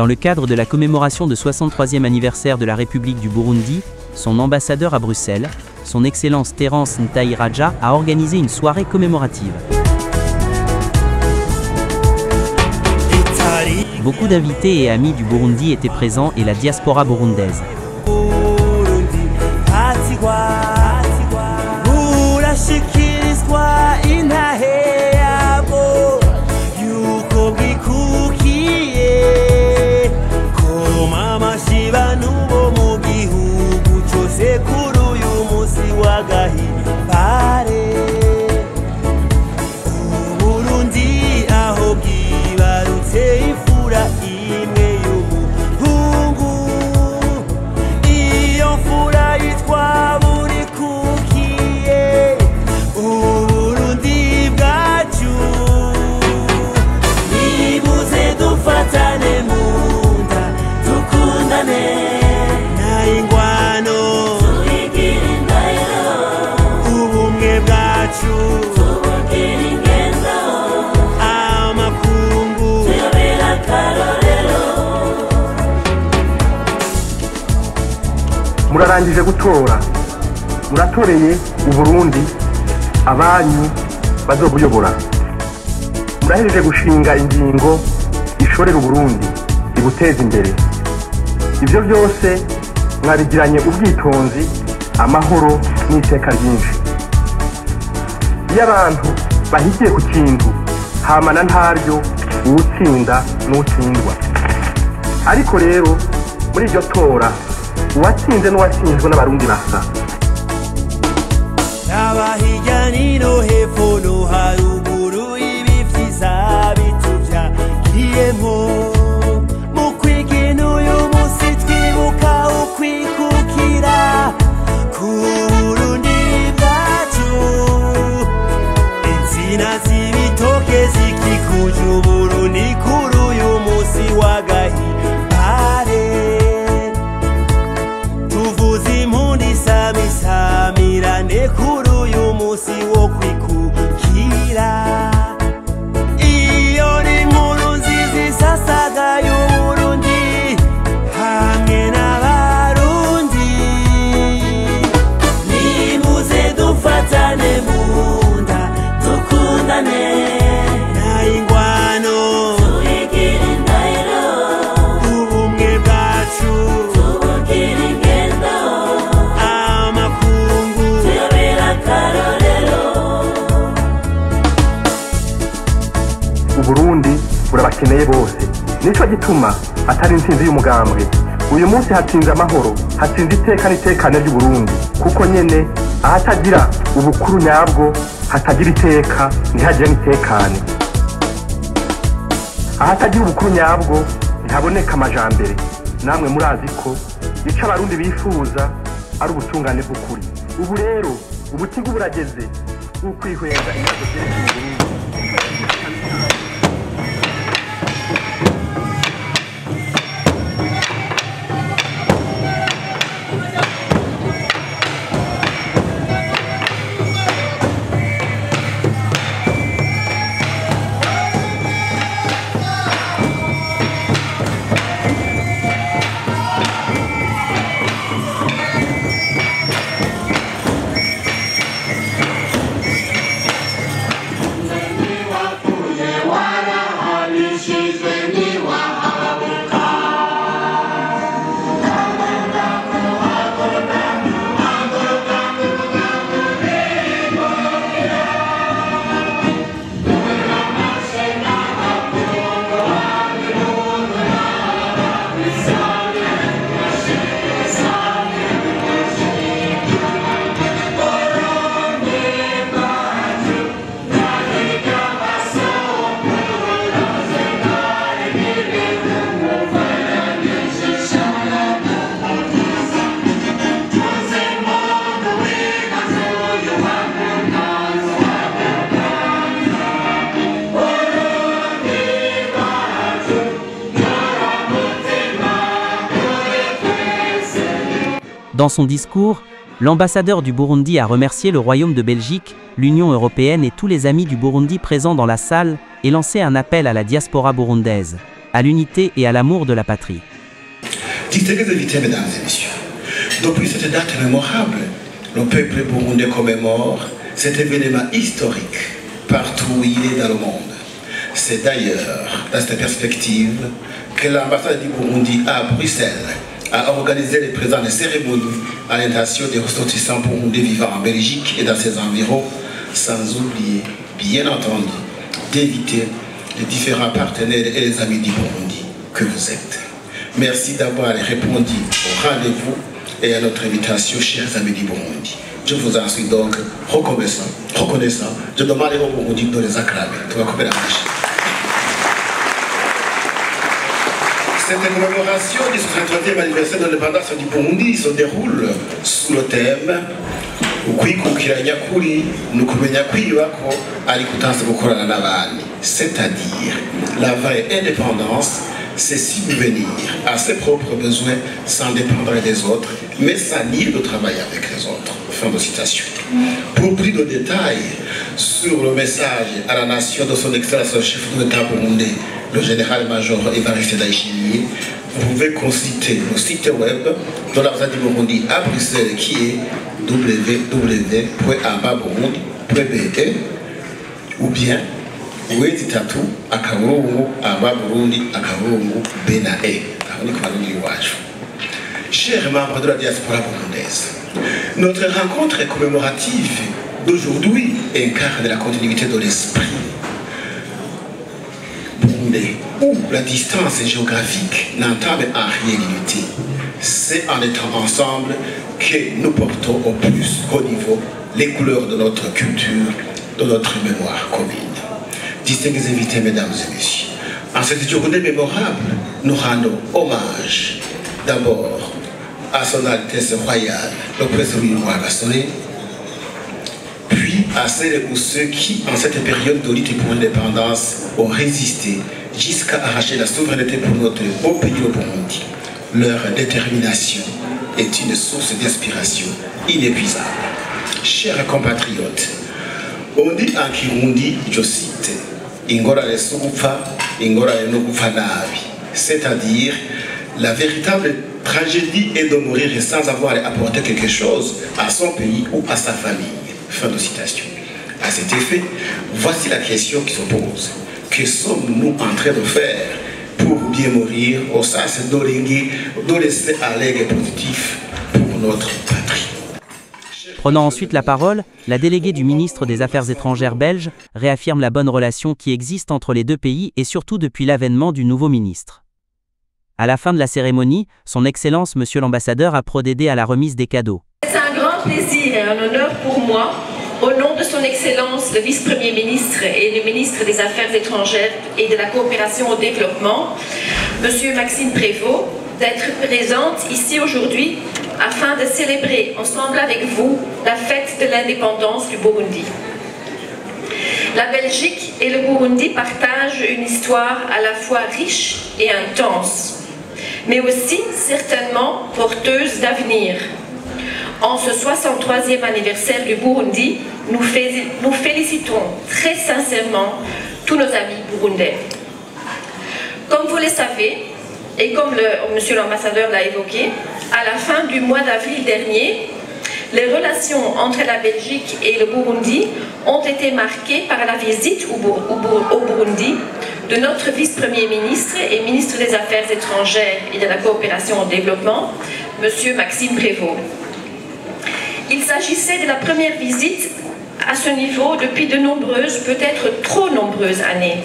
Dans le cadre de la commémoration de 63e anniversaire de la République du Burundi, son ambassadeur à Bruxelles, son Excellence Terence Ntahiraja, a organisé une soirée commémorative. Beaucoup d'invités et amis du Burundi étaient présents et la diaspora burundaise. Murarangije gutora, muratoreye Uburundi abanyu bazobuyobora. Murahereje gushinga ingingo ishorera Uburundi ibuteza imbere. Ivyo byose mwabigiranye ubwitonzi, amahoro n'iteka ryinshi. Iyo abantu bahigiye ku kintu hamana ntaryo uwutsinda n'utsindwa. Ariko rero muri iryo tora uwatsinze n'uwatsinzwe n'abarundi basa. Abahiganiro hepfo no haruguru ibivyiza bituvya kiyemo mu kwigina uyu musi twibuka ukwikukira ku Burundi bwacu. Insina z'ibitoke zikikuje Uburundi kuri uyu musi w'agahimbare. Samirane kuri uyu musi wo kwikukira. Iyo ni inkuru nziza isasagaye Uburundi hamwe n'abarundi. Nimuze dufatane mu nda dukundane nta ingwano. Tubigire indahiro ubumwe bwacu. Tubugire ingendo Uburundi burabakeneye bose. Nico gituma atari intsinzi y'umugambwe. Uyu munsi hatsinze amahoro, hatsinze iteka n'itekane ry'Uburundi. Kuko nyene ahatagira ubukuru nyabwo, hatagira iteka, ntihagira n'itekane. Ahatagira ubukuru nyabwo, ntihaboneka amajambere. Namwe murazi ko ico abarundi bifuza ari ubutungane bw'ukuri. Ubu rero ubutigu burageze ukwihweza ibibazo vyerekeye Uburundi. Dans son discours, l'ambassadeur du Burundi a remercié le Royaume de Belgique, l'Union européenne et tous les amis du Burundi présents dans la salle et lancé un appel à la diaspora burundaise. à l'unité et à l'amour de la patrie. Distingués invités, mesdames et messieurs, depuis cette date mémorable, le peuple burundais commémore cet événement historique partout où il est dans le monde. C'est d'ailleurs dans cette perspective que l'ambassade du Burundi à Bruxelles a organisé les présents des cérémonies à l'intention des ressortissants burundais vivant en Belgique et dans ses environs, sans oublier, bien entendu, d'éviter les différents partenaires et les amis du Burundi que vous êtes. Merci d'avoir répondu au rendez-vous et à notre invitation, chers amis du Burundi. Je vous en suis donc reconnaissant. Je demande au Burundi de les acclamer. Cette commémoration du 63e anniversaire de l'indépendance du Burundi se déroule sous le thème ukwikukiranya kuri nukumenya kwiyubako ariko utanze gukorana n'abandi, c'est-à-dire la vraie indépendance, c'est subvenir à ses propres besoins sans dépendre des autres, mais sans nier de travailler avec les autres. Fin de citation. Pour plus de détails sur le message à la nation de son excellence chef de l'État burundais, le général-major Évariste Ndayishimiye, vous pouvez consulter le site web de l'ambassade du Burundi à Bruxelles qui est www.ambaburundi.be ou bien /ambaburundi/benae. Chers membres de la diaspora burundaise, notre rencontre commémorative d'aujourd'hui incarne la continuité de l'esprit burundais, où la distance géographique n'entame en rien l'unité. C'est en étant ensemble que nous portons au plus haut niveau les couleurs de notre culture, de notre mémoire commune. Distingués invités, mesdames et messieurs, en cette journée mémorable, nous rendons hommage d'abord à son Altesse royale, le prince Louis Rwagasore, puis à celles ou ceux qui, en cette période de lutte pour l'indépendance, ont résisté jusqu'à arracher la souveraineté pour notre beau pays, le Burundi. Leur détermination est une source d'inspiration inépuisable. Chers compatriotes, on dit en Kirundi, je cite, Ingorane Sugupfa, Ingorane Nugupfa Nabi, c'est-à-dire la véritable tragédie est de mourir sans avoir apporté quelque chose à son pays ou à sa famille. Fin de citation. À cet effet, voici la question qui se pose. Que sommes-nous en train de faire pour bien mourir au sens de laisser un legs positif pour notre patrie? Prenant ensuite la parole, la déléguée du ministre des Affaires étrangères belge réaffirme la bonne relation qui existe entre les deux pays et surtout depuis l'avènement du nouveau ministre. À la fin de la cérémonie, son Excellence Monsieur l'Ambassadeur a procédé à la remise des cadeaux. C'est un grand plaisir et un honneur pour moi, au nom de son Excellence le Vice-Premier ministre et le ministre des Affaires étrangères et de la coopération au développement, Monsieur Maxime Prévost, d'être présente ici aujourd'hui afin de célébrer ensemble avec vous la fête de l'indépendance du Burundi. La Belgique et le Burundi partagent une histoire à la fois riche et intense, mais aussi certainement porteuse d'avenir. En ce 63e anniversaire du Burundi, nous félicitons très sincèrement tous nos amis burundais. Comme vous le savez, et comme Monsieur l'ambassadeur l'a évoqué, à la fin du mois d'avril dernier, les relations entre la Belgique et le Burundi ont été marquées par la visite au Burundi de notre vice-premier ministre et ministre des Affaires étrangères et de la coopération au développement, Monsieur Maxime Prévost. Il s'agissait de la première visite à ce niveau depuis de nombreuses, peut-être trop nombreuses années.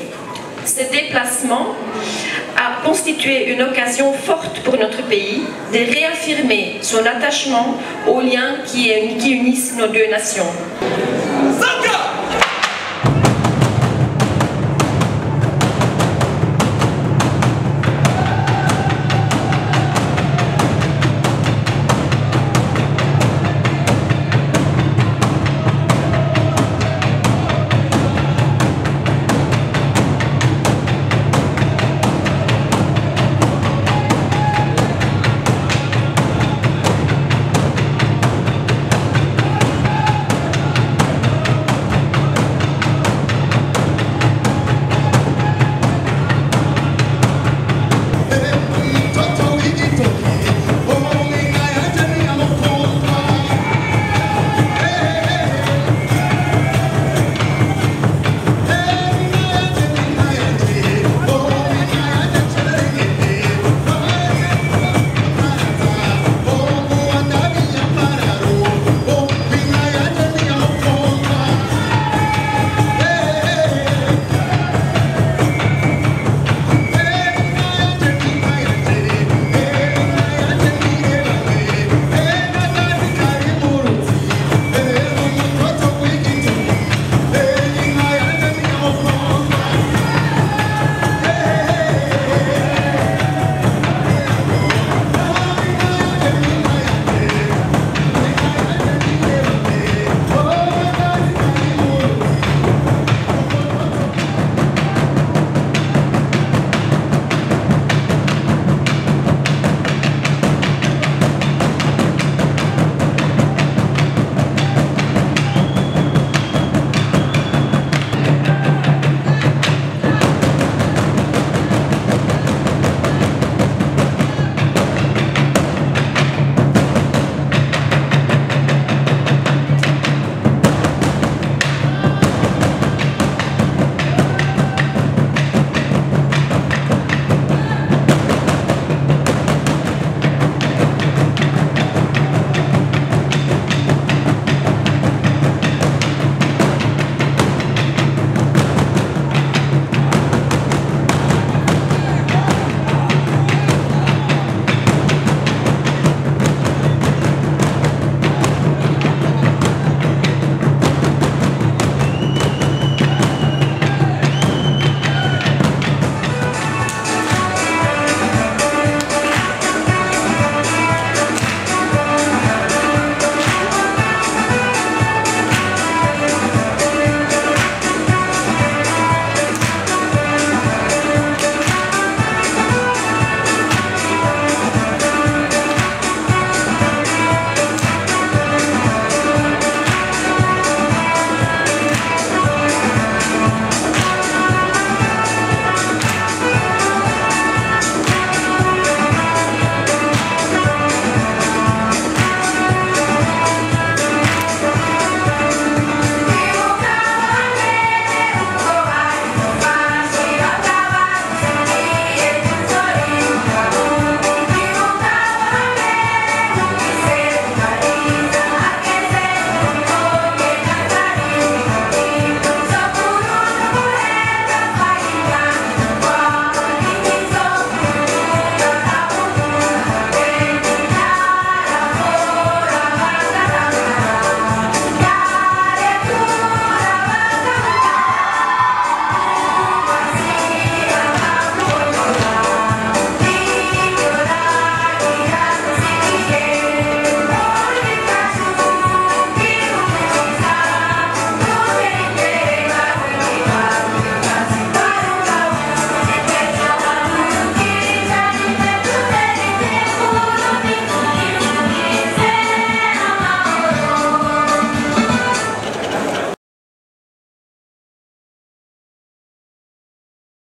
Ce déplacement a constitué une occasion forte pour notre pays de réaffirmer son attachement aux liens qui unissent nos deux nations.